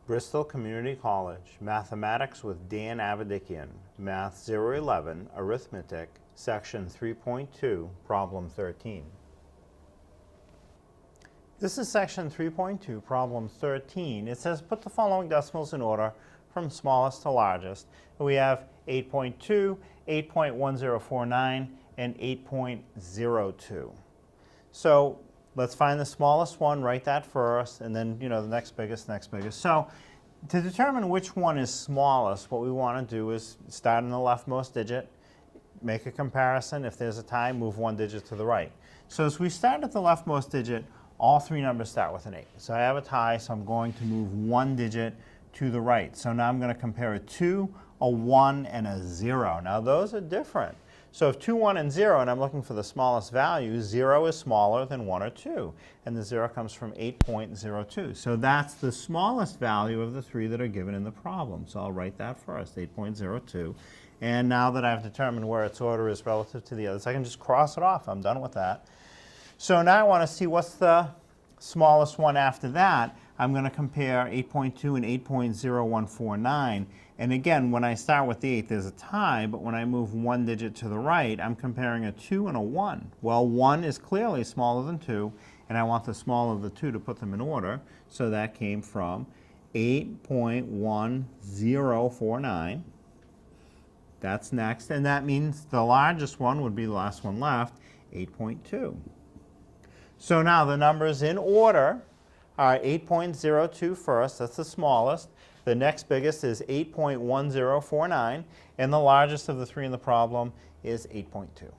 Bristol Community College, Mathematics with Dan Avedikian, Math 011, Arithmetic, Section 3.2, Problem 13. This is Section 3.2, Problem 13. It says put the following decimals in order from smallest to largest. We have 8.2, 8.1049, and 8.02. So let's find the smallest one, write that first, and then, the next biggest. So to determine which one is smallest, what we want to do is start in the leftmost digit, make a comparison. If there's a tie, move one digit to the right. So as we start at the leftmost digit, all three numbers start with an 8. So I have a tie, so I'm going to move one digit to the right. So now I'm going to compare a 2, a 1, and a 0. Now those are different. So if 2, 1, and 0, and I'm looking for the smallest value, 0 is smaller than 1 or 2. And the 0 comes from 8.02. So that's the smallest value of the three that are given in the problem. So I'll write that first, 8.02. And now that I've determined where its order is relative to the others, I can just cross it off. I'm done with that. So now I want to see what's the smallest one after that. I'm going to compare 8.2 and 8.0149. And again, when I start with the 8, there's a tie, but when I move one digit to the right, I'm comparing a 2 and a 1. Well, 1 is clearly smaller than 2, and I want the smaller of the two to put them in order. So that came from 8.1049. That's next, and that means the largest one would be the last one left, 8.2. So now the numbers in order are 8.02 first, that's the smallest. The next biggest is 8.1049, and the largest of the three in the problem is 8.2.